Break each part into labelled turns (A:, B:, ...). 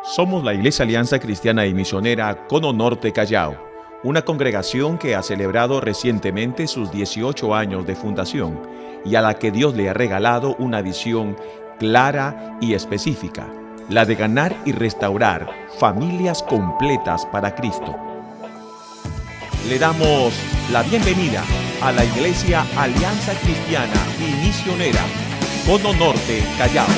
A: Somos la Iglesia Alianza Cristiana y Misionera Cono Norte Callao, una congregación que ha celebrado recientemente sus 18 años de fundación y a la que Dios le ha regalado una visión clara y específica, la de ganar y restaurar familias completas para Cristo. Le damos la bienvenida a la Iglesia Alianza Cristiana y Misionera Cono Norte Callao.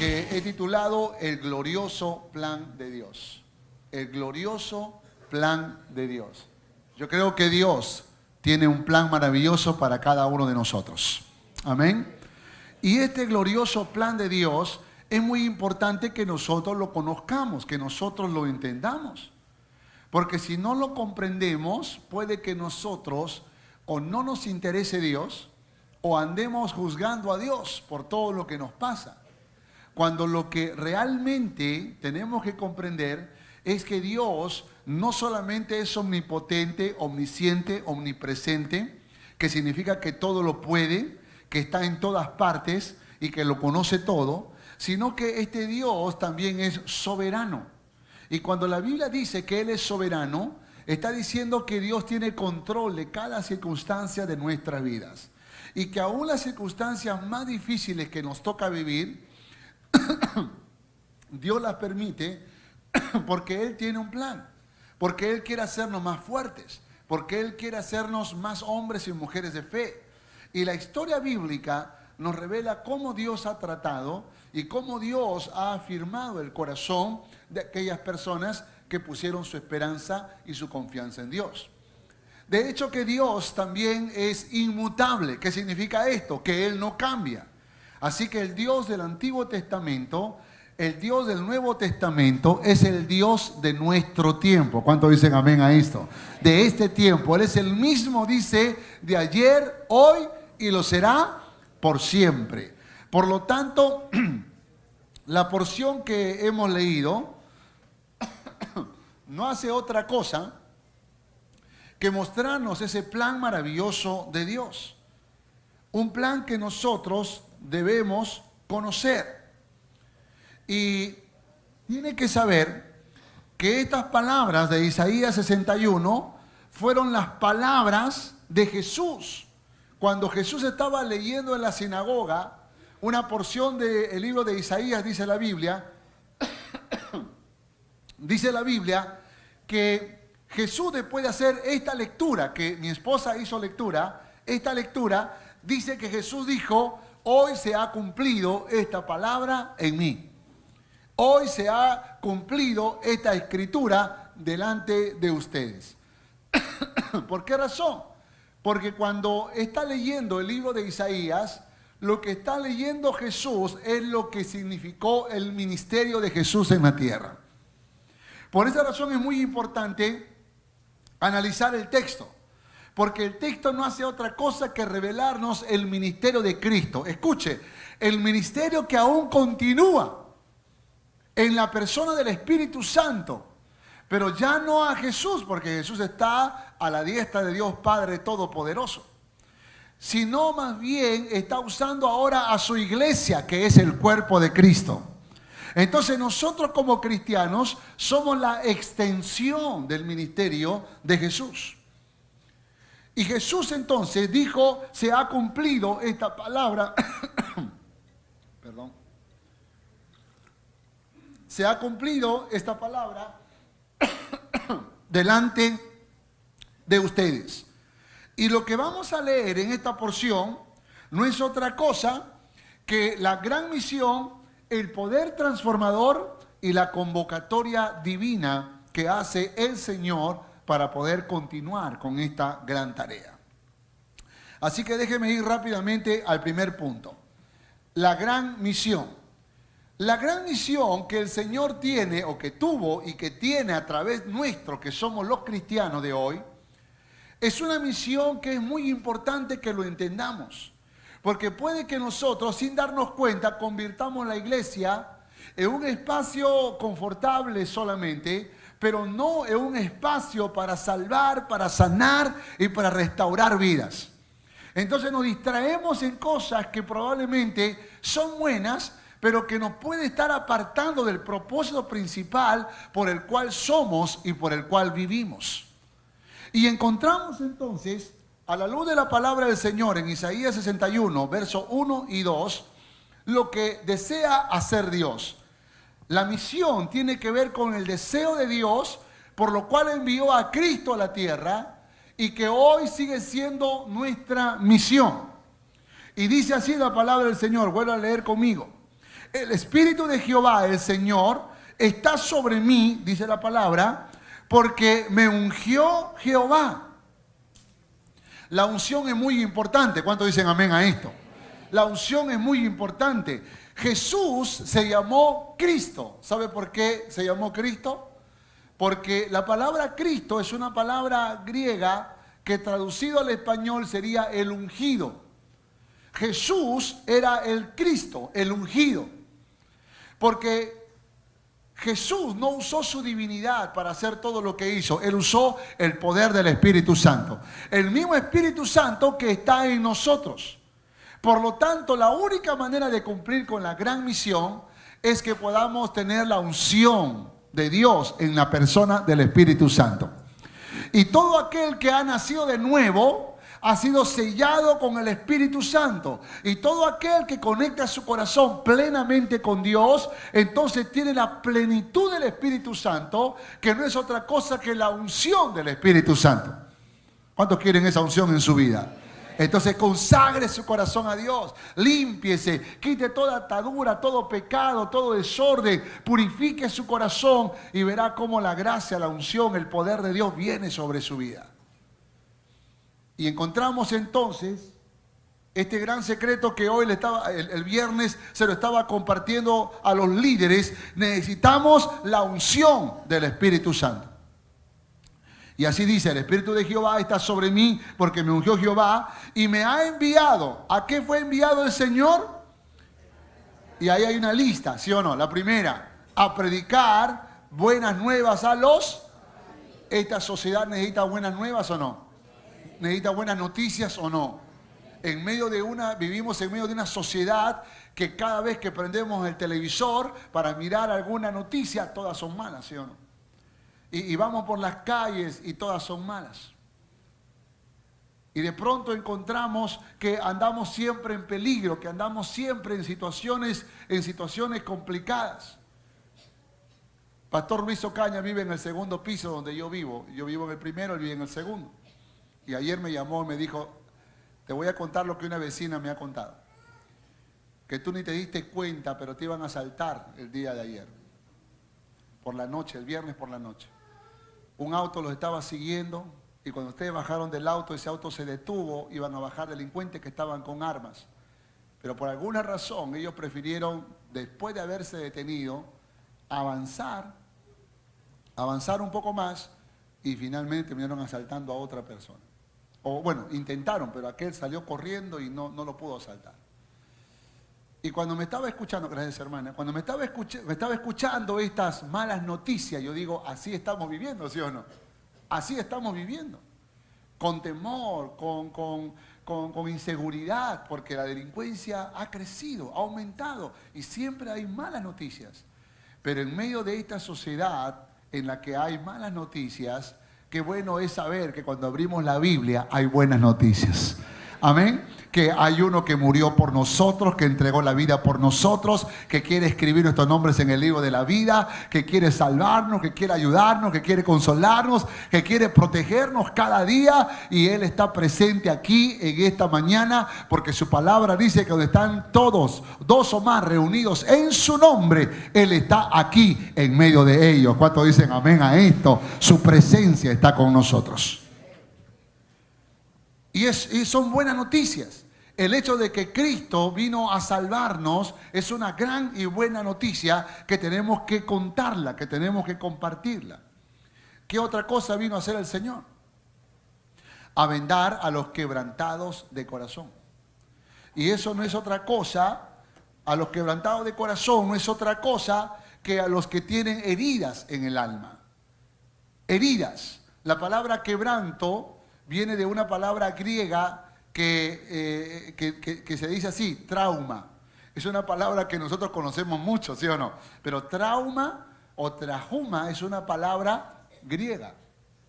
B: He titulado El glorioso plan de Dios. El glorioso plan de Dios. Yo creo que Dios tiene un plan maravilloso para cada uno de nosotros. Amén. Y este glorioso plan de Dios es muy importante que nosotros lo conozcamos, que nosotros lo entendamos. Porque si no lo comprendemos, puede que nosotros o no nos interese Dios o andemos juzgando a Dios por todo lo que nos pasa. Cuando lo que realmente tenemos que comprender es que Dios no solamente es omnipotente, omnisciente, omnipresente, que significa que todo lo puede, que está en todas partes y que lo conoce todo, sino que este Dios también es soberano. Y cuando la Biblia dice que Él es soberano, está diciendo que Dios tiene control de cada circunstancia de nuestras vidas. Y que aún las circunstancias más difíciles que nos toca vivir, Dios las permite porque Él tiene un plan, porque Él quiere hacernos más fuertes, porque Él quiere hacernos más hombres y mujeres de fe. Y la historia bíblica nos revela cómo Dios ha tratado y cómo Dios ha afirmado el corazón de aquellas personas que pusieron su esperanza y su confianza en Dios. De hecho que Dios también es inmutable. ¿Qué significa esto? Que Él no cambia. Así que el Dios del Antiguo Testamento, el Dios del Nuevo Testamento es el Dios de nuestro tiempo. ¿Cuántos dicen amén a esto? De este tiempo. Él es el mismo, dice, de ayer, hoy y lo será por siempre. Por lo tanto, la porción que hemos leído no hace otra cosa que mostrarnos ese plan maravilloso de Dios. Un plan que nosotros debemos conocer. Y tiene que saber que estas palabras de Isaías 61 fueron las palabras de Jesús. Cuando Jesús estaba leyendo en la sinagoga una porción del libro de Isaías, dice la Biblia, que Jesús, después de hacer esta lectura, que mi esposa hizo esta lectura, dice que Jesús dijo: hoy se ha cumplido esta palabra en mí. Hoy se ha cumplido esta escritura delante de ustedes. ¿Por qué razón? Porque cuando está leyendo el libro de Isaías, lo que está leyendo Jesús es lo que significó el ministerio de Jesús en la tierra. Por esa razón es muy importante analizar el texto. Porque el texto no hace otra cosa que revelarnos el ministerio de Cristo. Escuche, el ministerio que aún continúa en la persona del Espíritu Santo. Pero ya no a Jesús, porque Jesús está a la diestra de Dios Padre Todopoderoso. Sino más bien está usando ahora a su iglesia, que es el cuerpo de Cristo. Entonces nosotros como cristianos somos la extensión del ministerio de Jesús. Y Jesús entonces dijo: se ha cumplido esta palabra. Perdón. Se ha cumplido esta palabra delante de ustedes. Y lo que vamos a leer en esta porción no es otra cosa que la gran misión, el poder transformador y la convocatoria divina que hace el Señor para poder continuar con esta gran tarea. Así que déjeme ir rápidamente al primer punto. La gran misión. La gran misión que el Señor tiene, o que tuvo y que tiene a través nuestro, que somos los cristianos de hoy, es una misión que es muy importante que lo entendamos. Porque puede que nosotros, sin darnos cuenta, convirtamos la iglesia en un espacio confortable solamente, pero no en un espacio para salvar, para sanar y para restaurar vidas. Entonces nos distraemos en cosas que probablemente son buenas, pero que nos puede estar apartando del propósito principal por el cual somos y por el cual vivimos. Y encontramos entonces, a la luz de la palabra del Señor en Isaías 61, versos 1 y 2, lo que desea hacer Dios. La misión tiene que ver con el deseo de Dios, por lo cual envió a Cristo a la tierra y que hoy sigue siendo nuestra misión. Y dice así la palabra del Señor, vuelvo a leer conmigo. El Espíritu de Jehová, el Señor, está sobre mí, dice la palabra, porque me ungió Jehová. La unción es muy importante. ¿Cuántos dicen amén a esto? La unción es muy importante. Jesús se llamó Cristo. ¿Sabe por qué se llamó Cristo? Porque la palabra Cristo es una palabra griega que traducido al español sería el ungido. Jesús era el Cristo, el ungido. Porque Jesús no usó su divinidad para hacer todo lo que hizo. Él usó el poder del Espíritu Santo. El mismo Espíritu Santo que está en nosotros. Por lo tanto, la única manera de cumplir con la gran misión es que podamos tener la unción de Dios en la persona del Espíritu Santo. Y todo aquel que ha nacido de nuevo ha sido sellado con el Espíritu Santo. Y todo aquel que conecta su corazón plenamente con Dios, entonces tiene la plenitud del Espíritu Santo, que no es otra cosa que la unción del Espíritu Santo. ¿Cuántos quieren esa unción en su vida? Entonces consagre su corazón a Dios, límpiese, quite toda atadura, todo pecado, todo desorden, purifique su corazón y verá cómo la gracia, la unción, el poder de Dios viene sobre su vida. Y encontramos entonces este gran secreto que hoy el viernes se lo estaba compartiendo a los líderes. Necesitamos la unción del Espíritu Santo. Y así dice, el Espíritu de Jehová está sobre mí porque me ungió Jehová y me ha enviado. ¿A qué fue enviado el Señor? Y ahí hay una lista, ¿sí o no? La primera, a predicar buenas nuevas a los... ¿Esta sociedad necesita buenas nuevas o no? ¿Necesita buenas noticias o no? Vivimos en medio de una sociedad que cada vez que prendemos el televisor para mirar alguna noticia, todas son malas, ¿sí o no? Y vamos por las calles y todas son malas. Y de pronto encontramos que andamos siempre en peligro, que andamos siempre en situaciones complicadas. Pastor Luis Ocaña vive en el segundo piso donde yo vivo. Yo vivo en el primero, él vive en el segundo. Y ayer me llamó y me dijo, te voy a contar lo que una vecina me ha contado. Que tú ni te diste cuenta, pero te iban a asaltar el día de ayer. Por la noche, el viernes por la noche. Un auto los estaba siguiendo y cuando ustedes bajaron del auto, ese auto se detuvo, iban a bajar delincuentes que estaban con armas. Pero por alguna razón ellos prefirieron, después de haberse detenido, avanzar un poco más y finalmente terminaron asaltando a otra persona. O bueno, intentaron, pero aquel salió corriendo y no lo pudo asaltar. Y cuando me estaba escuchando, gracias hermana, cuando me estaba escuchando estas malas noticias, yo digo, así estamos viviendo, ¿sí o no? Así estamos viviendo. Con temor, con inseguridad, porque la delincuencia ha crecido, ha aumentado y siempre hay malas noticias. Pero en medio de esta sociedad en la que hay malas noticias, qué bueno es saber que cuando abrimos la Biblia hay buenas noticias. Amén. Que hay uno que murió por nosotros, que entregó la vida por nosotros, que quiere escribir nuestros nombres en el libro de la vida, que quiere salvarnos, que quiere ayudarnos, que quiere consolarnos, que quiere protegernos cada día. Y Él está presente aquí en esta mañana porque su palabra dice que donde están todos, dos o más reunidos en su nombre, Él está aquí en medio de ellos. ¿Cuántos dicen amén a esto? Su presencia está con nosotros. Y son buenas noticias. El hecho de que Cristo vino a salvarnos es una gran y buena noticia que tenemos que contarla, que tenemos que compartirla. ¿Qué otra cosa vino a hacer el Señor? A vendar a los quebrantados de corazón. Y eso no es otra cosa, a los quebrantados de corazón no es otra cosa que a los que tienen heridas en el alma. Heridas. La palabra quebranto viene de una palabra griega que se dice así, trauma. Es una palabra que nosotros conocemos mucho, ¿sí o no? Pero trauma o trajuma es una palabra griega.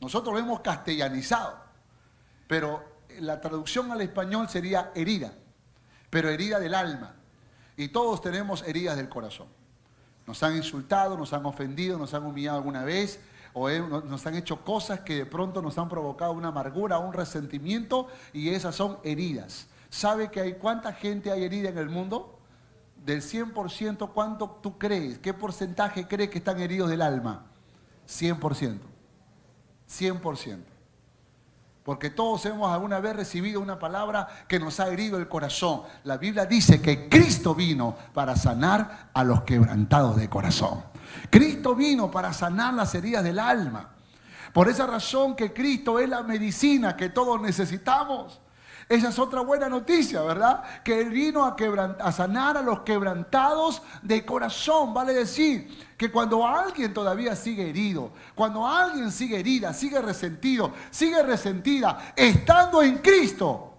B: Nosotros lo hemos castellanizado, pero la traducción al español sería herida, pero herida del alma. Y todos tenemos heridas del corazón. Nos han insultado, nos han ofendido, nos han humillado alguna vez, o nos han hecho cosas que de pronto nos han provocado una amargura, un resentimiento, y esas son heridas. ¿Sabe que hay cuánta gente hay herida en el mundo? Del 100%, ¿cuánto tú crees? ¿Qué porcentaje crees que están heridos del alma? 100%. 100%. Porque todos hemos alguna vez recibido una palabra que nos ha herido el corazón. La Biblia dice que Cristo vino para sanar a los quebrantados de corazón. Cristo vino para sanar las heridas del alma. Por esa razón que Cristo es la medicina que todos necesitamos. Esa es otra buena noticia, ¿verdad? Que Él vino a sanar a los quebrantados de corazón. Vale decir que cuando alguien todavía sigue herido, cuando alguien sigue herida, sigue resentido, sigue resentida, estando en Cristo,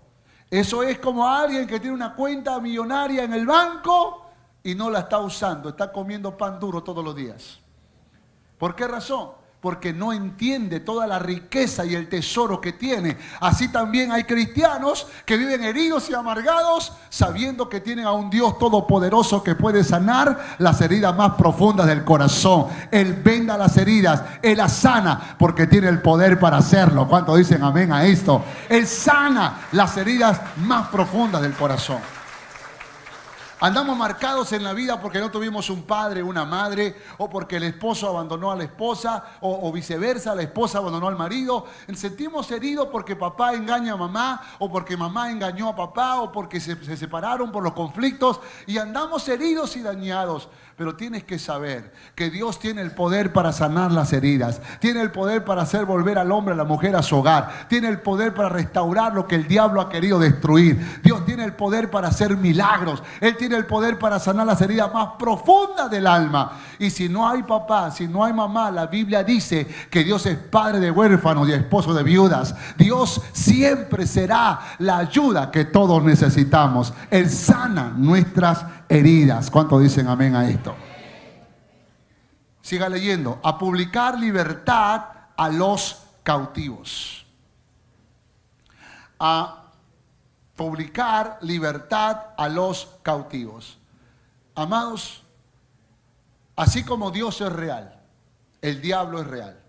B: eso es como alguien que tiene una cuenta millonaria en el banco y no la está usando, está comiendo pan duro todos los días. ¿Por qué razón? Porque no entiende toda la riqueza y el tesoro que tiene. Así también hay cristianos que viven heridos y amargados, sabiendo que tienen a un Dios todopoderoso que puede sanar las heridas más profundas del corazón. Él venda las heridas, Él las sana, porque tiene el poder para hacerlo. ¿Cuántos dicen amén a esto? Él sana las heridas más profundas del corazón. Andamos marcados en la vida porque no tuvimos un padre, una madre, o porque el esposo abandonó a la esposa, o viceversa, la esposa abandonó al marido. Sentimos heridos porque papá engaña a mamá, o porque mamá engañó a papá, o porque se separaron por los conflictos, y andamos heridos y dañados. Pero tienes que saber que Dios tiene el poder para sanar las heridas. Tiene el poder para hacer volver al hombre, a la mujer a su hogar. Tiene el poder para restaurar lo que el diablo ha querido destruir. Dios tiene el poder para hacer milagros. Él tiene el poder para sanar las heridas más profundas del alma. Y si no hay papá, si no hay mamá, la Biblia dice que Dios es padre de huérfanos y esposo de viudas. Dios siempre será la ayuda que todos necesitamos. Él sana nuestras heridas. ¿Cuántos dicen amén a esto? Siga leyendo. A publicar libertad a los cautivos. A publicar libertad a los cautivos. Amados, así como Dios es real, el diablo es real.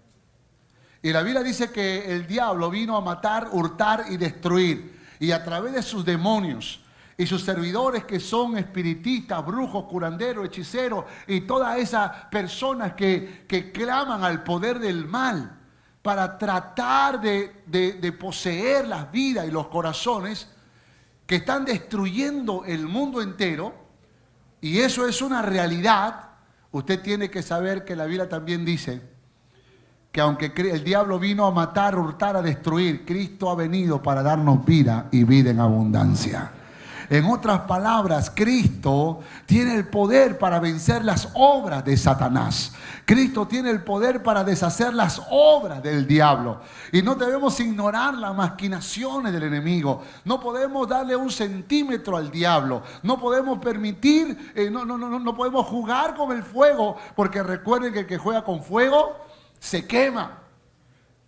B: Y la Biblia dice que el diablo vino a matar, hurtar y destruir. Y a través de sus demonios y sus servidores que son espiritistas, brujos, curanderos, hechiceros y todas esas personas que claman al poder del mal para tratar de poseer las vidas y los corazones, que están destruyendo el mundo entero, y eso es una realidad. Usted tiene que saber que la Biblia también dice que aunque el diablo vino a matar, hurtar, a destruir, Cristo ha venido para darnos vida y vida en abundancia. En otras palabras, Cristo tiene el poder para vencer las obras de Satanás. Cristo tiene el poder para deshacer las obras del diablo. Y no debemos ignorar las maquinaciones del enemigo. No podemos darle un centímetro al diablo. No podemos permitir, no podemos jugar con el fuego. Porque recuerden que el que juega con fuego se quema.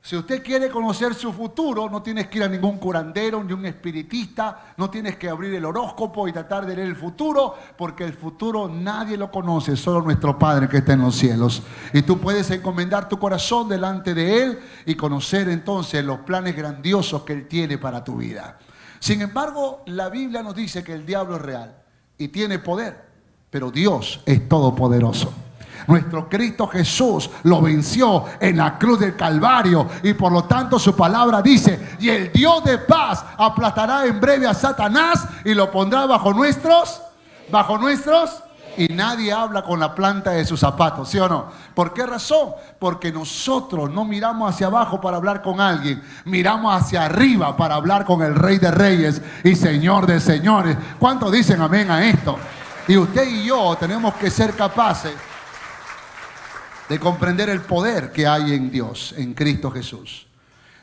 B: Si usted quiere conocer su futuro, no tienes que ir a ningún curandero ni un espiritista, no tienes que abrir el horóscopo y tratar de leer el futuro, porque el futuro nadie lo conoce, solo nuestro Padre que está en los cielos. Y tú puedes encomendar tu corazón delante de Él y conocer entonces los planes grandiosos que Él tiene para tu vida. Sin embargo, la Biblia nos dice que el diablo es real y tiene poder, pero Dios es todopoderoso. Nuestro Cristo Jesús lo venció en la cruz del Calvario, y por lo tanto su palabra dice: y el Dios de paz aplastará en breve a Satanás y lo pondrá bajo nuestros, y nadie habla con la planta de sus zapatos, ¿sí o no? ¿Por qué razón? Porque nosotros no miramos hacia abajo para hablar con alguien, miramos hacia arriba para hablar con el Rey de Reyes y Señor de Señores. ¿Cuántos dicen amén a esto? Y usted y yo tenemos que ser capaces de comprender el poder que hay en Dios, en Cristo Jesús.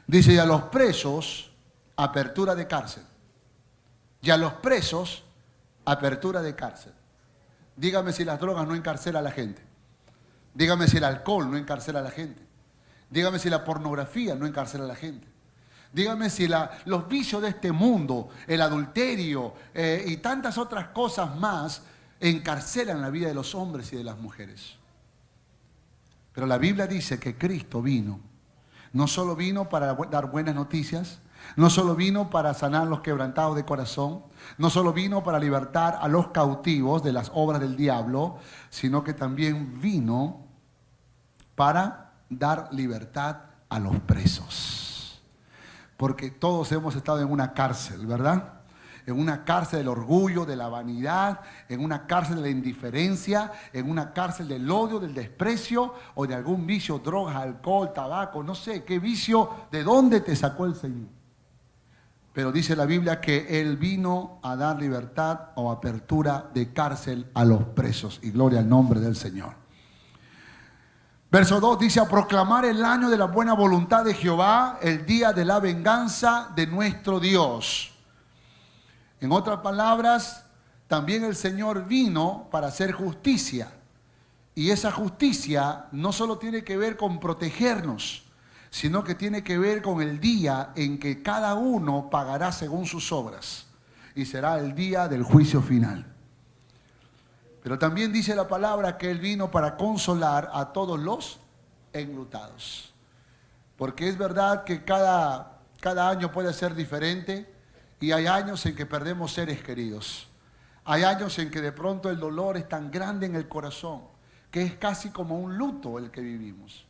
B: Dice: y a los presos, apertura de cárcel. y a los presos apertura de cárcel. Dígame si las drogas no encarcelan a la gente. Dígame si el alcohol no encarcela a la gente. Dígame si la pornografía no encarcela a la gente. Dígame si los vicios de este mundo, el adulterio y tantas otras cosas más encarcelan la vida de los hombres y de las mujeres. Pero la Biblia dice que Cristo vino. No solo vino para dar buenas noticias, no solo vino para sanar los quebrantados de corazón, no solo vino para libertar a los cautivos de las obras del diablo, sino que también vino para dar libertad a los presos. Porque todos hemos estado en una cárcel, ¿verdad? En una cárcel del orgullo, de la vanidad, en una cárcel de la indiferencia, en una cárcel del odio, del desprecio o de algún vicio, drogas, alcohol, tabaco, no sé qué vicio, ¿de dónde te sacó el Señor? Pero dice la Biblia que Él vino a dar libertad o apertura de cárcel a los presos. Y gloria al nombre del Señor. Verso 2 dice: a proclamar el año de la buena voluntad de Jehová, el día de la venganza de nuestro Dios. En otras palabras, también el Señor vino para hacer justicia. Y esa justicia no solo tiene que ver con protegernos, sino que tiene que ver con el día en que cada uno pagará según sus obras. Y será el día del juicio final. Pero también dice la palabra que Él vino para consolar a todos los enlutados. Porque es verdad que cada año puede ser diferente. Y hay años en que perdemos seres queridos. Hay años en que de pronto el dolor es tan grande en el corazón que es casi como un luto el que vivimos.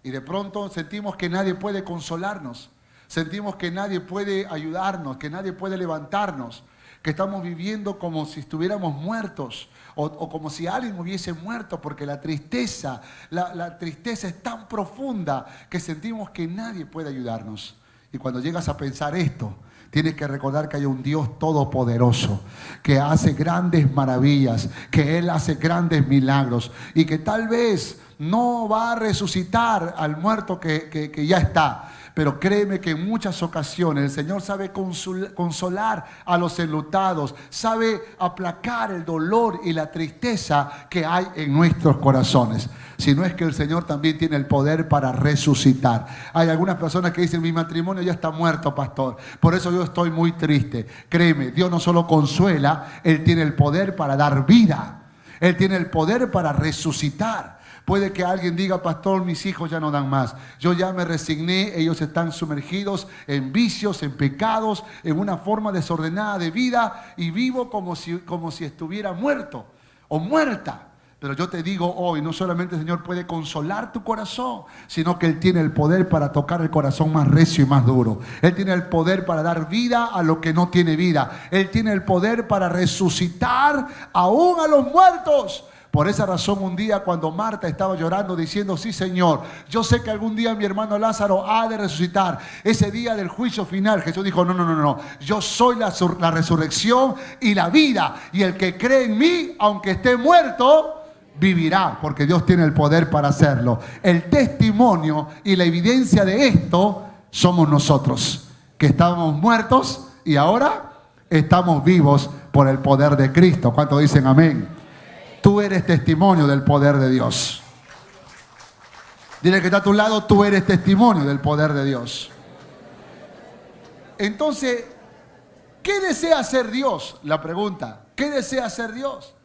B: Y de pronto sentimos que nadie puede consolarnos. Sentimos que nadie puede ayudarnos, que nadie puede levantarnos. Que estamos viviendo como si estuviéramos muertos o como si alguien hubiese muerto, porque la tristeza es tan profunda que sentimos que nadie puede ayudarnos. Y cuando llegas a pensar esto, tienes que recordar que hay un Dios todopoderoso que hace grandes maravillas, que Él hace grandes milagros y que tal vez no va a resucitar al muerto que ya está. Pero créeme que en muchas ocasiones el Señor sabe consolar a los enlutados, sabe aplacar el dolor y la tristeza que hay en nuestros corazones. Si no es que el Señor también tiene el poder para resucitar. Hay algunas personas que dicen: mi matrimonio ya está muerto, pastor, por eso yo estoy muy triste. Créeme, Dios no solo consuela, Él tiene el poder para dar vida. Él tiene el poder para resucitar. Puede que alguien diga: pastor, mis hijos ya no dan más. Yo ya me resigné, ellos están sumergidos en vicios, en pecados, en una forma desordenada de vida y vivo como si estuviera muerto o muerta. Pero yo te digo hoy, no solamente el Señor puede consolar tu corazón, sino que Él tiene el poder para tocar el corazón más recio y más duro. Él tiene el poder para dar vida a lo que no tiene vida. Él tiene el poder para resucitar aún a los muertos. Por esa razón, un día cuando Marta estaba llorando diciendo: sí, Señor, yo sé que algún día mi hermano Lázaro ha de resucitar, ese día del juicio final, Jesús dijo: no, yo soy la resurrección y la vida, y el que cree en mí, aunque esté muerto, vivirá, porque Dios tiene el poder para hacerlo. El testimonio y la evidencia de esto somos nosotros, que estábamos muertos y ahora estamos vivos por el poder de Cristo. ¿Cuántos dicen amén? Tú eres testimonio del poder de Dios. Dile que está a tu lado: tú eres testimonio del poder de Dios. Entonces, ¿qué desea hacer Dios? La pregunta: ¿qué desea hacer Dios?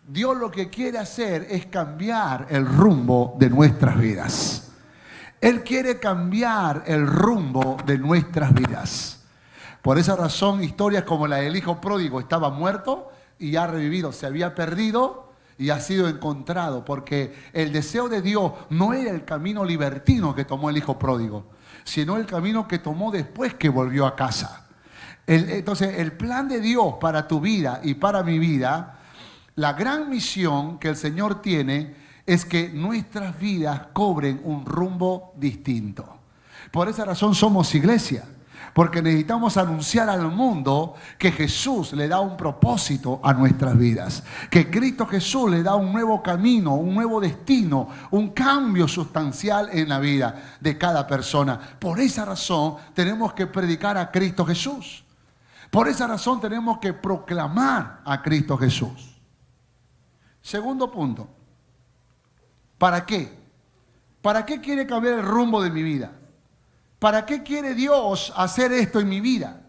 B: Dios lo que quiere hacer es cambiar el rumbo de nuestras vidas. Él quiere cambiar el rumbo de nuestras vidas. Por esa razón, historias como la del hijo pródigo: estaba muerto y ha revivido, se había perdido y ha sido encontrado, porque el deseo de Dios no era el camino libertino que tomó el hijo pródigo, sino el camino que tomó después que volvió a casa. Entonces, el plan de Dios para tu vida y para mi vida, la gran misión que el Señor tiene es que nuestras vidas cobren un rumbo distinto. Por esa razón somos iglesia. Porque necesitamos anunciar al mundo que Jesús le da un propósito a nuestras vidas. Que Cristo Jesús le da un nuevo camino, un nuevo destino, un cambio sustancial en la vida de cada persona. Por esa razón tenemos que predicar a Cristo Jesús. Por esa razón tenemos que proclamar a Cristo Jesús. Segundo punto. ¿Para qué? ¿Para qué quiere cambiar el rumbo de mi vida? ¿Para qué quiere Dios hacer esto en mi vida?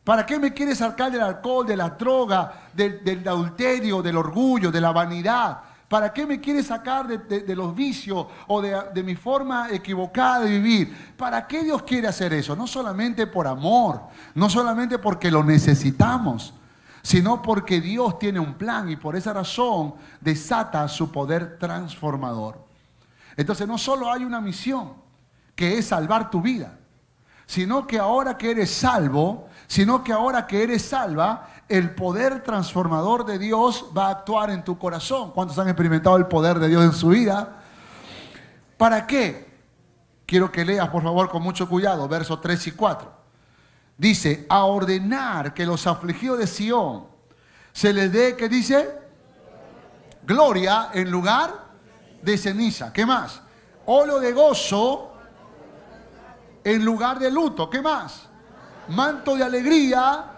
B: ¿Para qué me quiere sacar del alcohol, de la droga, del adulterio, del orgullo, de la vanidad? ¿Para qué me quiere sacar de los vicios o de mi forma equivocada de vivir? ¿Para qué Dios quiere hacer eso? No solamente por amor, no solamente porque lo necesitamos, sino porque Dios tiene un plan y por esa razón desata su poder transformador. Entonces no solo hay una misión, que es salvar tu vida, sino que ahora que eres salvo, sino que ahora que eres salva, el poder transformador de Dios va a actuar en tu corazón. ¿Cuántos han experimentado el poder de Dios en su vida? ¿Para qué? Quiero que leas, por favor, con mucho cuidado, versos 3 y 4. Dice, a ordenar que los afligidos de Sión se les dé, ¿qué dice? Gloria en lugar de ceniza. ¿Qué más? Óleo de gozo en lugar de luto. ¿Qué más? Manto de alegría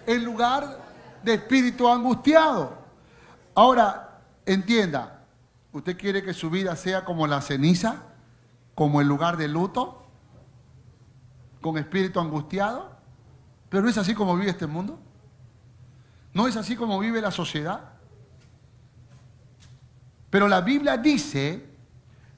B: en lugar de espíritu angustiado. Ahora, entienda, ¿usted quiere que su vida sea como la ceniza? ¿Como el lugar de luto? ¿Con espíritu angustiado? ¿Pero no es así como vive este mundo? ¿No es así como vive la sociedad? Pero la Biblia dice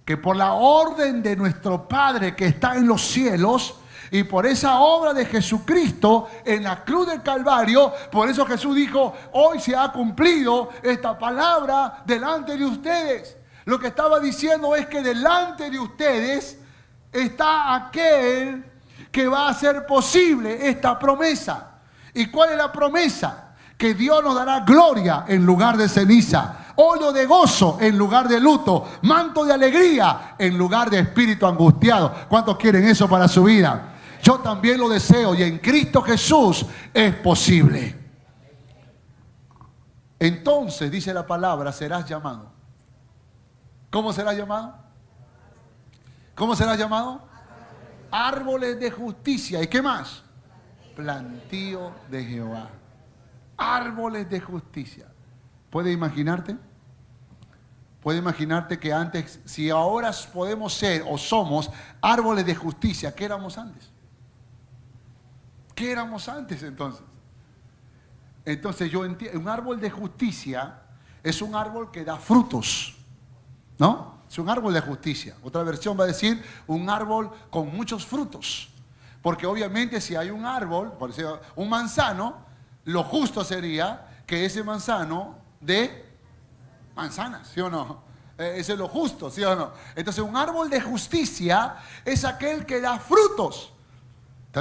B: que por la orden de nuestro Padre que está en los cielos y por esa obra de Jesucristo en la cruz del Calvario, por eso Jesús dijo, hoy se ha cumplido esta palabra delante de ustedes. Lo que estaba diciendo es que delante de ustedes está aquel que va a hacer posible esta promesa. ¿Y cuál es la promesa? Que Dios nos dará gloria en lugar de ceniza, óleo de gozo en lugar de luto, manto de alegría en lugar de espíritu angustiado. ¿Cuántos quieren eso para su vida? Yo también lo deseo y en Cristo Jesús es posible. Entonces, dice la palabra, serás llamado. ¿Cómo serás llamado? ¿Cómo serás llamado? Árboles de justicia. ¿Y qué más? Plantío de Jehová. Árboles de justicia. ¿Puede imaginarte? Puede imaginarte que antes, si ahora podemos ser o somos árboles de justicia, ¿qué éramos antes? ¿Qué éramos antes entonces? Entonces yo entiendo, un árbol de justicia es un árbol que da frutos, ¿no? Es un árbol de justicia. Otra versión va a decir un árbol con muchos frutos. Porque obviamente si hay un árbol, por ejemplo, un manzano, lo justo sería que ese manzano dé manzanas, ¿sí o no? Eso es lo justo, ¿sí o no? Entonces un árbol de justicia es aquel que da frutos.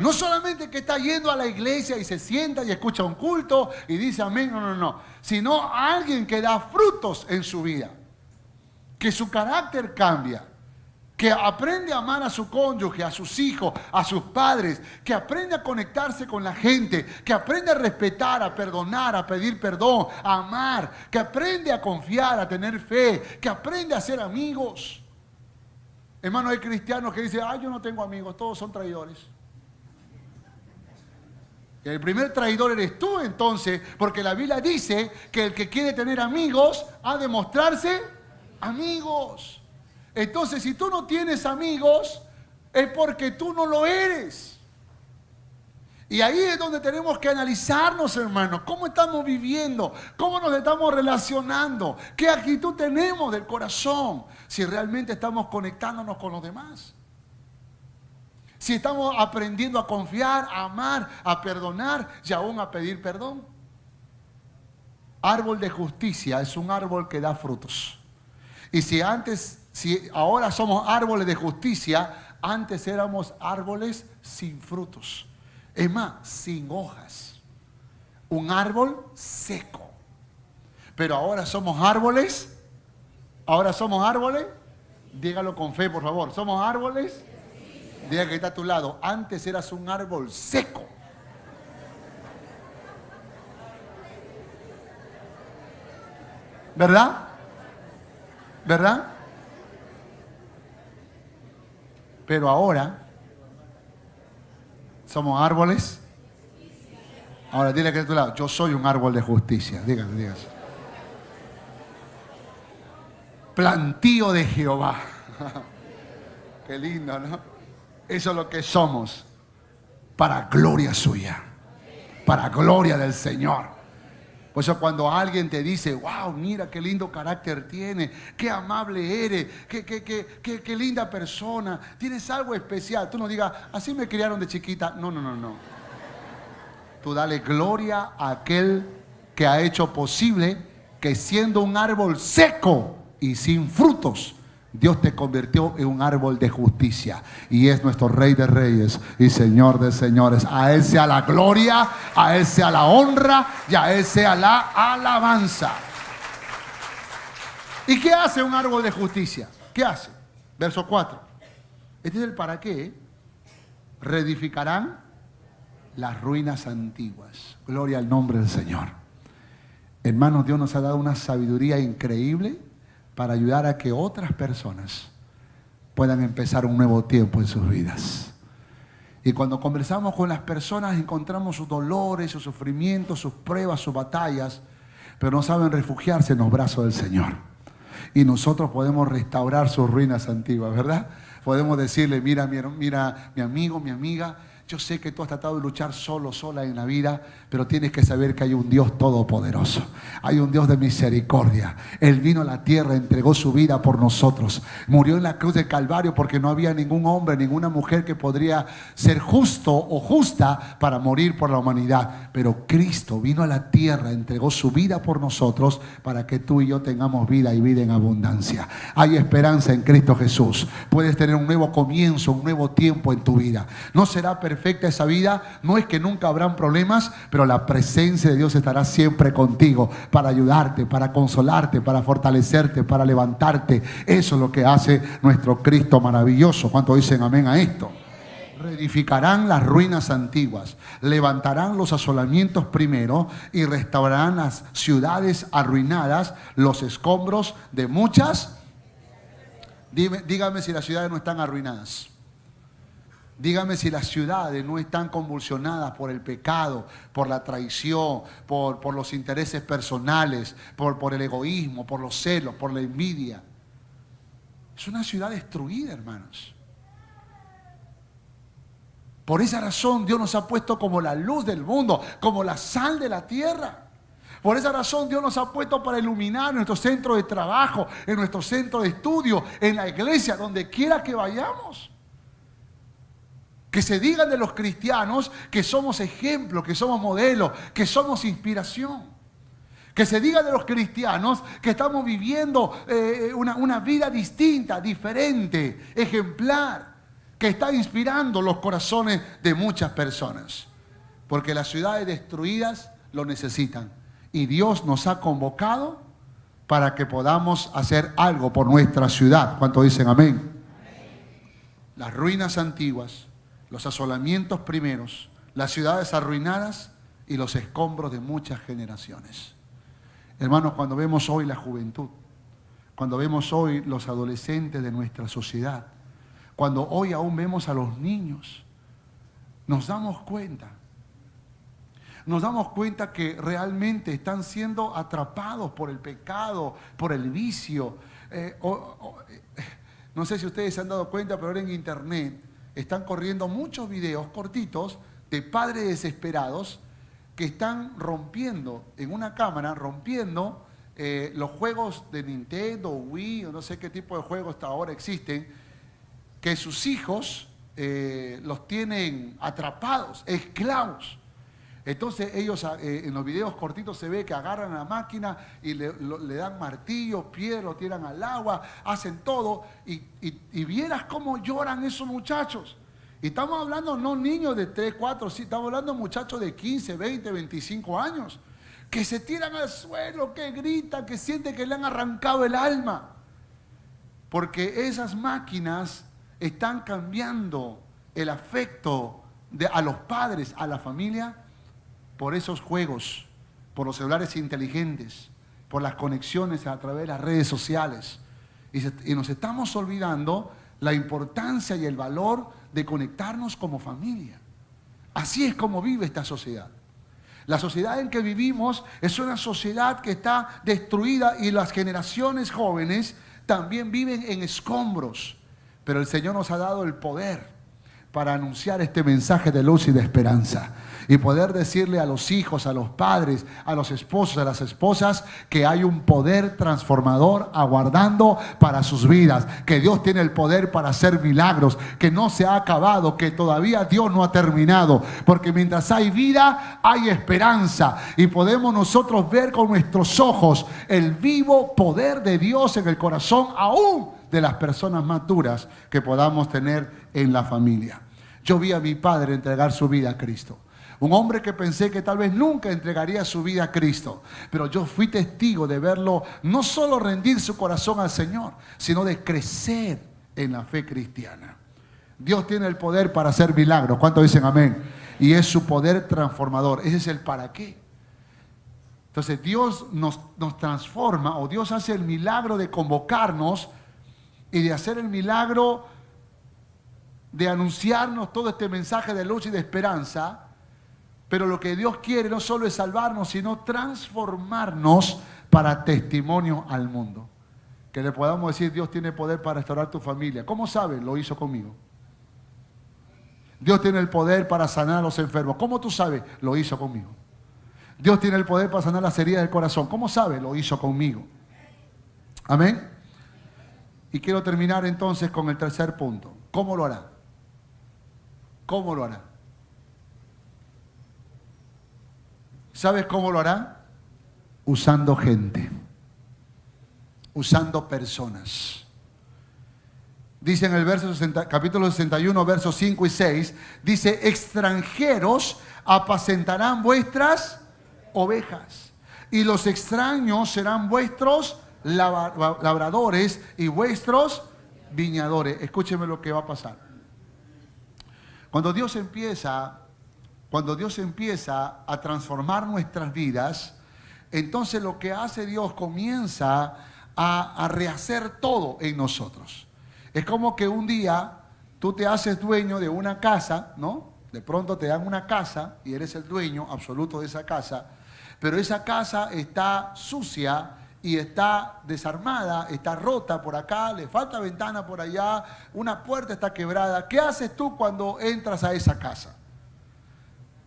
B: No solamente que está yendo a la iglesia y se sienta y escucha un culto y dice amén, no, sino alguien que da frutos en su vida, que su carácter cambia, que aprende a amar a su cónyuge, a sus hijos, a sus padres, que aprende a conectarse con la gente, que aprende a respetar, a perdonar, a pedir perdón, a amar, que aprende a confiar, a tener fe, que aprende a ser amigos. Hermano, hay cristianos que dicen, yo no tengo amigos, todos son traidores. El primer traidor eres tú entonces, porque la Biblia dice que el que quiere tener amigos ha de mostrarse amigos. Entonces, si tú no tienes amigos, es porque tú no lo eres. Y ahí es donde tenemos que analizarnos, hermanos. ¿Cómo estamos viviendo? ¿Cómo nos estamos relacionando? ¿Qué actitud tenemos del corazón? Si realmente estamos conectándonos con los demás. Si estamos aprendiendo a confiar, a amar, a perdonar y aún a pedir perdón. Árbol de justicia es un árbol que da frutos. Y si ahora somos árboles de justicia, antes éramos árboles sin frutos. Es más, sin hojas. Un árbol seco. Pero ahora somos árboles. Dígalo con fe, por favor. Somos árboles. Diga que está a tu lado. Antes eras un árbol seco. ¿Verdad? ¿Verdad? Pero ahora somos árboles Ahora dile que a tu lado, yo soy un árbol de justicia. Dígale. Plantío de Jehová. Qué lindo, ¿no? Eso es lo que somos. Para gloria suya. Para gloria del Señor. Por eso cuando alguien te dice, wow, mira qué lindo carácter tiene, qué amable eres, qué linda persona, tienes algo especial. Tú no digas, así me criaron de chiquita. No. Tú dale gloria a aquel que ha hecho posible que siendo un árbol seco y sin frutos, Dios te convirtió en un árbol de justicia. Y es nuestro Rey de Reyes y Señor de Señores. A Él sea la gloria, a Él sea la honra y a Él sea la alabanza. ¿Y qué hace un árbol de justicia? ¿Qué hace? Verso 4. Este es el para qué. Reedificarán las ruinas antiguas. Gloria al nombre del Señor. Hermanos, Dios nos ha dado una sabiduría increíble para ayudar a que otras personas puedan empezar un nuevo tiempo en sus vidas. Y cuando conversamos con las personas encontramos sus dolores, sus sufrimientos, sus pruebas, sus batallas, pero no saben refugiarse en los brazos del Señor. Y nosotros podemos restaurar sus ruinas antiguas, ¿verdad? Podemos decirle, mira mi amigo, mi amiga, yo sé que tú has tratado de luchar sola en la vida, pero tienes que saber que hay un Dios todopoderoso. Hay un Dios de misericordia. Él vino a la tierra, entregó su vida por nosotros. Murió en la cruz del Calvario porque no había ningún hombre, ninguna mujer que podría ser justo o justa para morir por la humanidad. Pero Cristo vino a la tierra, entregó su vida por nosotros para que tú y yo tengamos vida y vida en abundancia. Hay esperanza en Cristo Jesús. Puedes tener un nuevo comienzo, un nuevo tiempo en tu vida. No será perfecta esa vida, no es que nunca habrán problemas, pero la presencia de Dios estará siempre contigo para ayudarte, para consolarte, para fortalecerte, para levantarte. Eso es lo que hace nuestro Cristo maravilloso. ¿Cuántos dicen amén a esto? Reedificarán las ruinas antiguas, levantarán los asolamientos primero y restaurarán las ciudades arruinadas, los escombros de muchas. Dígame si las ciudades no están arruinadas. Dígame si las ciudades no están convulsionadas por el pecado, por la traición, por los intereses personales, por el egoísmo, por los celos, por la envidia. Es una ciudad destruida, hermanos. Por esa razón Dios nos ha puesto como la luz del mundo, como la sal de la tierra. Por esa razón Dios nos ha puesto para iluminar en nuestro centro de trabajo, en nuestro centro de estudio, en la iglesia, donde quiera que vayamos. Que se digan de los cristianos que somos ejemplo, que somos modelo, que somos inspiración. Que se diga de los cristianos que estamos viviendo una vida distinta, diferente, ejemplar, que está inspirando los corazones de muchas personas. Porque las ciudades destruidas lo necesitan. Y Dios nos ha convocado para que podamos hacer algo por nuestra ciudad. ¿Cuántos dicen amén? Las ruinas antiguas, los asolamientos primeros, las ciudades arruinadas y los escombros de muchas generaciones. Hermanos, cuando vemos hoy la juventud, cuando vemos hoy los adolescentes de nuestra sociedad, cuando hoy aún vemos a los niños, nos damos cuenta que realmente están siendo atrapados por el pecado, por el vicio. No sé si ustedes se han dado cuenta, pero ahora en internet están corriendo muchos videos cortitos de padres desesperados que están rompiendo en una cámara, los juegos de Nintendo, Wii o no sé qué tipo de juegos hasta ahora existen, que sus hijos los tienen atrapados, esclavos. Entonces ellos en los videos cortitos se ve que agarran la máquina y le dan martillos, piedras, lo tiran al agua, hacen todo y vieras cómo lloran esos muchachos. Y estamos hablando no niños de 3, 4, sí, estamos hablando de muchachos de 15, 20, 25 años que se tiran al suelo, que gritan, que sienten que le han arrancado el alma. Porque esas máquinas están cambiando el afecto a los padres, a la familia, por esos juegos, por los celulares inteligentes, por las conexiones a través de las redes sociales. Y nos estamos olvidando la importancia y el valor de conectarnos como familia. Así es como vive esta sociedad. La sociedad en que vivimos es una sociedad que está destruida y las generaciones jóvenes también viven en escombros. Pero el Señor nos ha dado el poder para anunciar este mensaje de luz y de esperanza. Y poder decirle a los hijos, a los padres, a los esposos, a las esposas, que hay un poder transformador aguardando para sus vidas. Que Dios tiene el poder para hacer milagros. Que no se ha acabado, que todavía Dios no ha terminado. Porque mientras hay vida, hay esperanza. Y podemos nosotros ver con nuestros ojos el vivo poder de Dios en el corazón, aún de las personas más duras que podamos tener en la familia. Yo vi a mi padre entregar su vida a Cristo. Un hombre que pensé que tal vez nunca entregaría su vida a Cristo. Pero yo fui testigo de verlo no solo rendir su corazón al Señor, sino de crecer en la fe cristiana. Dios tiene el poder para hacer milagros. ¿Cuántos dicen amén? Y es su poder transformador. Ese es el para qué. Entonces Dios nos transforma, o Dios hace el milagro de convocarnos y de hacer el milagro de anunciarnos todo este mensaje de luz y de esperanza. Pero lo que Dios quiere no solo es salvarnos, sino transformarnos para testimonio al mundo. Que le podamos decir: Dios tiene poder para restaurar tu familia. ¿Cómo sabes? Lo hizo conmigo. Dios tiene el poder para sanar a los enfermos. ¿Cómo tú sabes? Lo hizo conmigo. Dios tiene el poder para sanar las heridas del corazón. ¿Cómo sabes? Lo hizo conmigo. Amén. Y quiero terminar entonces con el tercer punto. ¿Cómo lo hará? ¿Cómo lo hará? ¿Sabes cómo lo hará? Usando gente, usando personas. Dice en el capítulo 61, versos 5 y 6, dice: extranjeros apacentarán vuestras ovejas, y los extraños serán vuestros labradores y vuestros viñadores. Escúcheme lo que va a pasar. Cuando Dios empieza a transformar nuestras vidas, entonces lo que hace Dios, comienza a rehacer todo en nosotros. Es como que un día tú te haces dueño de una casa, ¿no? De pronto te dan una casa y eres el dueño absoluto de esa casa, pero esa casa está sucia y está desarmada, está rota por acá, le falta ventana por allá, una puerta está quebrada. ¿Qué haces tú cuando entras a esa casa?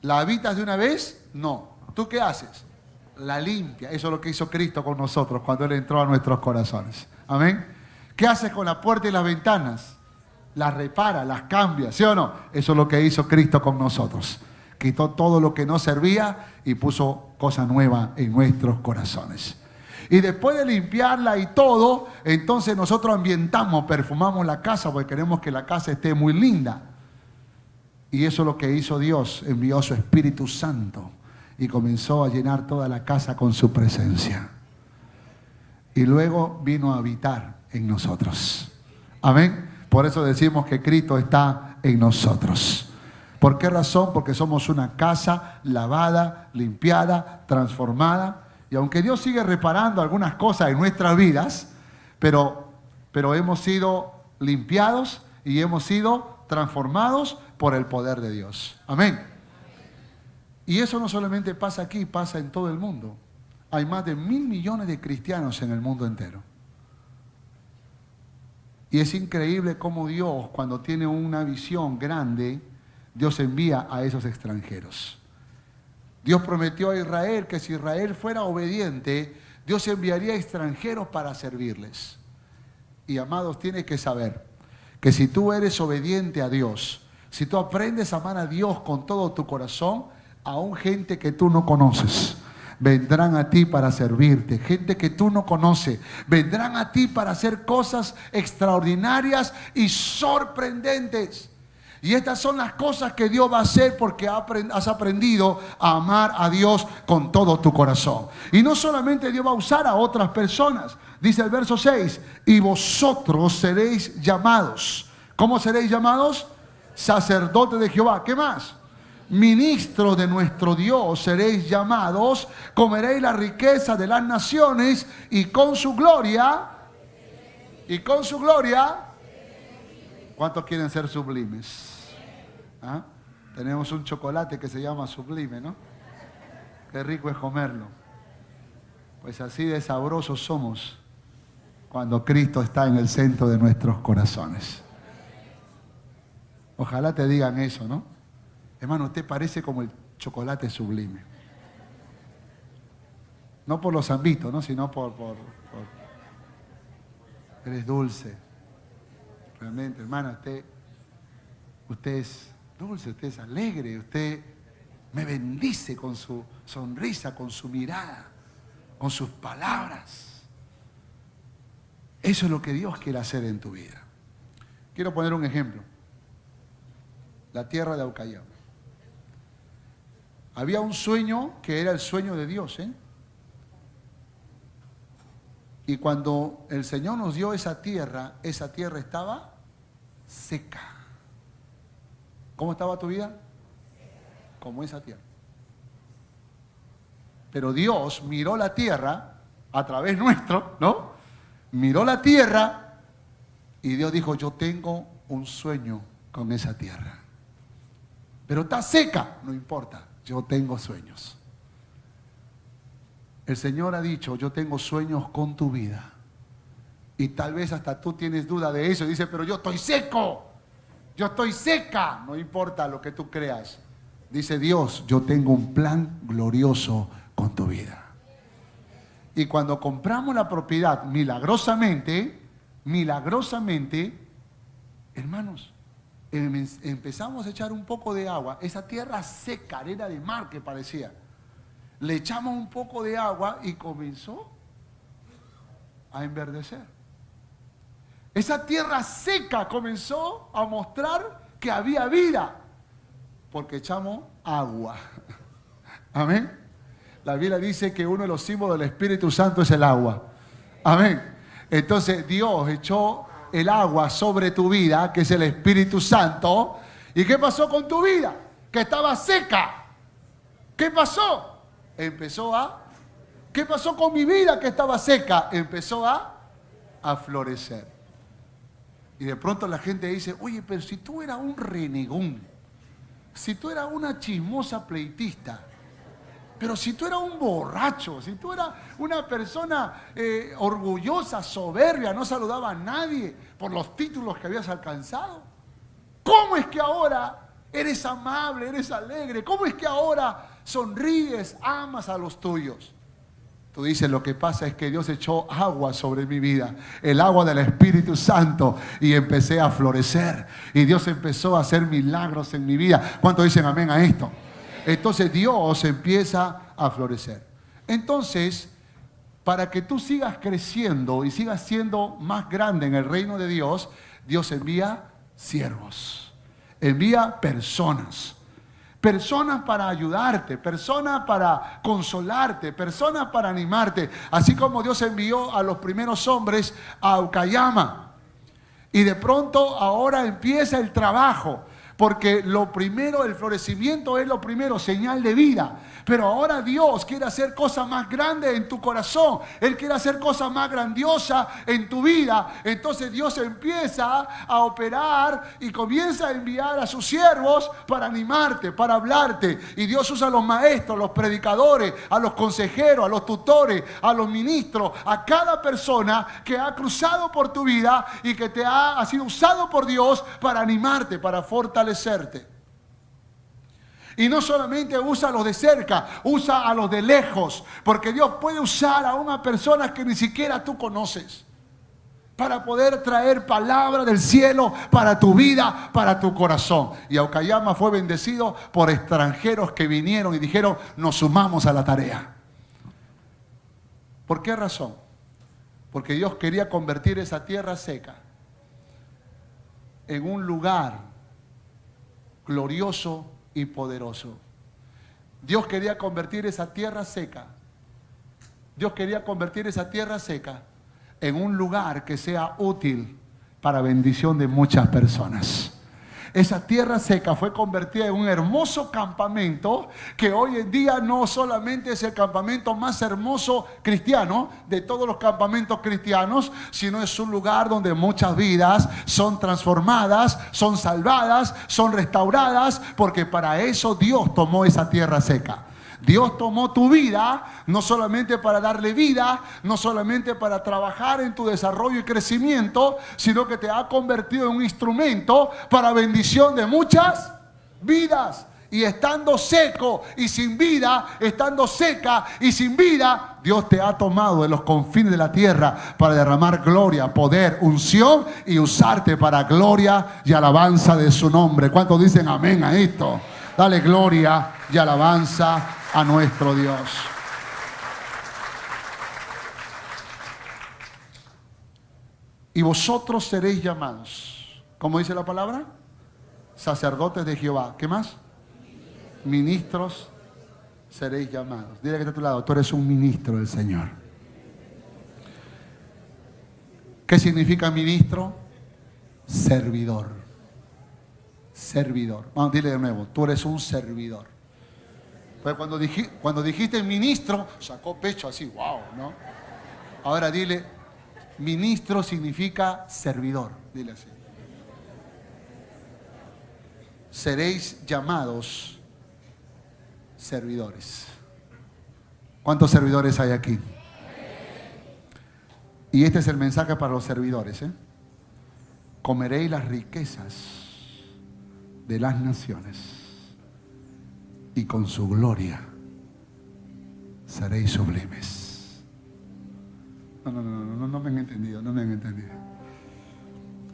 B: ¿La habitas de una vez? No. ¿Tú qué haces? La limpia. Eso es lo que hizo Cristo con nosotros cuando Él entró a nuestros corazones. Amén. ¿Qué haces con la puerta y las ventanas? Las repara, las cambia, ¿sí o no? Eso es lo que hizo Cristo con nosotros. Quitó todo lo que no servía y puso cosa nueva en nuestros corazones. Y después de limpiarla y todo, entonces nosotros ambientamos, perfumamos la casa porque queremos que la casa esté muy linda. Y eso es lo que hizo Dios. Envió a su Espíritu Santo y comenzó a llenar toda la casa con su presencia. Y luego vino a habitar en nosotros. Amén. Por eso decimos que Cristo está en nosotros. ¿Por qué razón? Porque somos una casa lavada, limpiada, transformada. Y aunque Dios sigue reparando algunas cosas en nuestras vidas, pero hemos sido limpiados y hemos sido transformados por el poder de Dios. Amén. Y eso no solamente pasa aquí, pasa en todo el mundo. Hay más de 1.000 millones de cristianos en el mundo entero. Y es increíble cómo Dios, cuando tiene una visión grande, Dios envía a esos extranjeros. Dios prometió a Israel que si Israel fuera obediente, Dios enviaría extranjeros para servirles. Y amados, tienes que saber que si tú eres obediente a Dios, si tú aprendes a amar a Dios con todo tu corazón, aún gente que tú no conoces vendrán a ti para servirte. Gente que tú no conoces vendrán a ti para hacer cosas extraordinarias y sorprendentes. Y estas son las cosas que Dios va a hacer porque has aprendido a amar a Dios con todo tu corazón. Y no solamente Dios va a usar a otras personas. Dice el verso 6, y vosotros seréis llamados. ¿Cómo seréis llamados? Sacerdotes de Jehová. ¿Qué más? Ministros de nuestro Dios seréis llamados. Comeréis la riqueza de las naciones y con su gloria. ¿Cuántos quieren ser sublimes? ¿Ah? Tenemos un chocolate que se llama Sublime, ¿no? Qué rico es comerlo. Pues así de sabrosos somos cuando Cristo está en el centro de nuestros corazones. Ojalá te digan eso, ¿no? Hermano, usted parece como el chocolate sublime. No por los ámbitos, ¿no? Sino por... Eres dulce. Realmente, hermano, usted es dulce, usted es alegre, usted me bendice con su sonrisa, con su mirada, con sus palabras. Eso es lo que Dios quiere hacer en tu vida. Quiero poner un ejemplo. La tierra de Aucayama. Había un sueño que era el sueño de Dios, ¿eh? Y cuando el Señor nos dio esa tierra estaba seca. ¿Cómo estaba tu vida? Como esa tierra. Pero Dios miró la tierra a través nuestro, ¿no? Miró la tierra y Dios dijo, yo tengo un sueño con esa tierra. Pero está seca, no importa, yo tengo sueños. El Señor ha dicho, yo tengo sueños con tu vida. Y tal vez hasta tú tienes duda de eso y dices, pero yo estoy seco, yo estoy seca. No importa lo que tú creas. Dice Dios, yo tengo un plan glorioso con tu vida. Y cuando compramos la propiedad milagrosamente, hermanos, empezamos a echar un poco de agua. Esa tierra seca, arena de mar que parecía. Le echamos un poco de agua y comenzó a enverdecer. Esa tierra seca comenzó a mostrar que había vida, porque echamos agua. Amén. La Biblia dice que uno de los símbolos del Espíritu Santo es el agua. Amén. Entonces Dios echó el agua sobre tu vida, que es el Espíritu Santo. ¿Y qué pasó con tu vida? Que estaba seca. ¿Qué pasó? ¿Qué pasó con mi vida que estaba seca? Empezó a florecer. Y de pronto la gente dice, oye, pero si tú eras un renegón, si tú eras una chismosa pleitista, pero si tú eras un borracho, si tú eras una persona orgullosa, soberbia, no saludaba a nadie por los títulos que habías alcanzado, ¿cómo es que ahora eres amable, eres alegre? ¿Cómo es que ahora sonríes, amas a los tuyos? Tú dices, lo que pasa es que Dios echó agua sobre mi vida, el agua del Espíritu Santo, y empecé a florecer. Y Dios empezó a hacer milagros en mi vida. ¿Cuántos dicen amén a esto? Entonces Dios empieza a florecer. Entonces, para que tú sigas creciendo y sigas siendo más grande en el reino de Dios, Dios envía siervos, envía personas para ayudarte, personas para consolarte, personas para animarte, así como Dios envió a los primeros hombres a Aucayama. Y de pronto ahora empieza el trabajo, porque lo primero, el florecimiento es lo primero, señal de vida. Pero ahora Dios quiere hacer cosas más grandes en tu corazón. Él quiere hacer cosas más grandiosas en tu vida. Entonces Dios empieza a operar y comienza a enviar a sus siervos para animarte, para hablarte. Y Dios usa a los maestros, a los predicadores, a los consejeros, a los tutores, a los ministros, a cada persona que ha cruzado por tu vida y que ha sido usado por Dios para animarte, para fortalecerte. Y no solamente usa a los de cerca, usa a los de lejos, porque Dios puede usar a una persona que ni siquiera tú conoces para poder traer palabra del cielo para tu vida, para tu corazón. Y Aucayama fue bendecido por extranjeros que vinieron y dijeron, nos sumamos a la tarea. ¿Por qué razón? Porque Dios quería convertir esa tierra seca en un lugar glorioso y poderoso. Dios quería convertir esa tierra seca. Dios quería convertir esa tierra seca en un lugar que sea útil para bendición de muchas personas. Esa tierra seca fue convertida en un hermoso campamento que hoy en día no solamente es el campamento más hermoso cristiano de todos los campamentos cristianos, sino es un lugar donde muchas vidas son transformadas, son salvadas, son restauradas, porque para eso Dios tomó esa tierra seca. Dios tomó tu vida no solamente para darle vida, no solamente para trabajar en tu desarrollo y crecimiento, sino que te ha convertido en un instrumento para bendición de muchas vidas. Y estando seco y sin vida, estando seca y sin vida, Dios te ha tomado de los confines de la tierra para derramar gloria, poder, unción y usarte para gloria y alabanza de su nombre. ¿Cuántos dicen amén a esto? Dale gloria y alabanza a nuestro Dios. Y vosotros seréis llamados, ¿cómo dice la palabra? Sacerdotes de Jehová. ¿Qué más? Ministros seréis llamados. Dile que está a tu lado, tú eres un ministro del Señor. ¿Qué significa ministro? Servidor. Servidor. Vamos, dile de nuevo, tú eres un servidor. Pues cuando dijiste ministro, sacó pecho así, wow, ¿no? Ahora dile, ministro significa servidor. Dile así. Seréis llamados servidores. ¿Cuántos servidores hay aquí? Y este es el mensaje para los servidores, ¿eh? Comeréis las riquezas de las naciones y con su gloria seréis sublimes. No me han entendido, no me han entendido.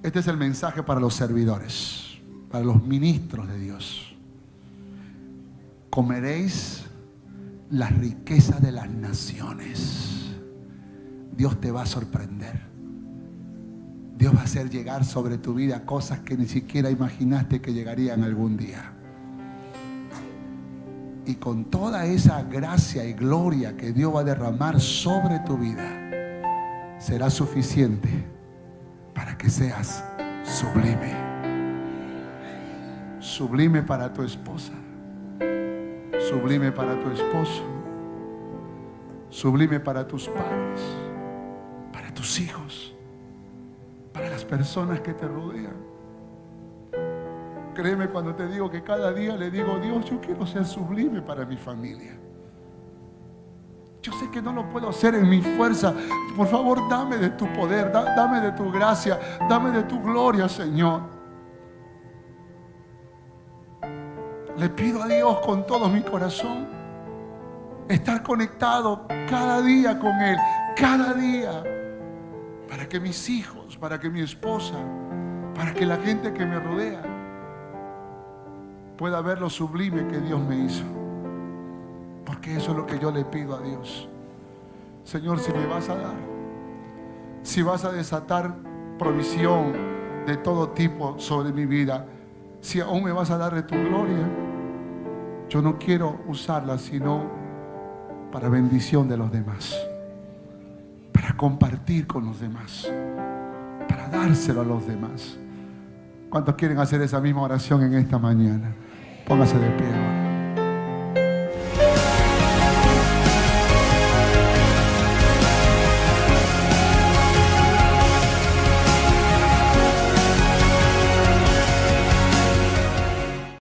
B: Este es el mensaje para los servidores, para los ministros de Dios. Comeréis las riquezas de las naciones. Dios te va a sorprender. Dios va a hacer llegar sobre tu vida cosas que ni siquiera imaginaste que llegarían algún día. Y con toda esa gracia y gloria que Dios va a derramar sobre tu vida, será suficiente para que seas sublime. Sublime para tu esposa. Sublime para tu esposo, sublime para tus padres, para tus hijos, para las personas que te rodean. Créeme cuando te digo que cada día le digo, Dios, yo quiero ser sublime para mi familia. Yo sé que no lo puedo hacer en mi fuerza. Por favor, dame de tu poder, dame de tu gracia, dame de tu gloria, Señor. Le pido a Dios con todo mi corazón estar conectado cada día con Él, cada día, para que mis hijos, para que mi esposa, para que la gente que me rodea pueda ver lo sublime que Dios me hizo. Porque eso es lo que yo le pido a Dios. Señor, si me vas a dar, si vas a desatar provisión de todo tipo sobre mi vida, si aún me vas a dar de tu gloria, yo no quiero usarla sino para bendición de los demás, para compartir con los demás, para dárselo a los demás. ¿Cuántos quieren hacer esa misma oración en esta mañana? Póngase de pie.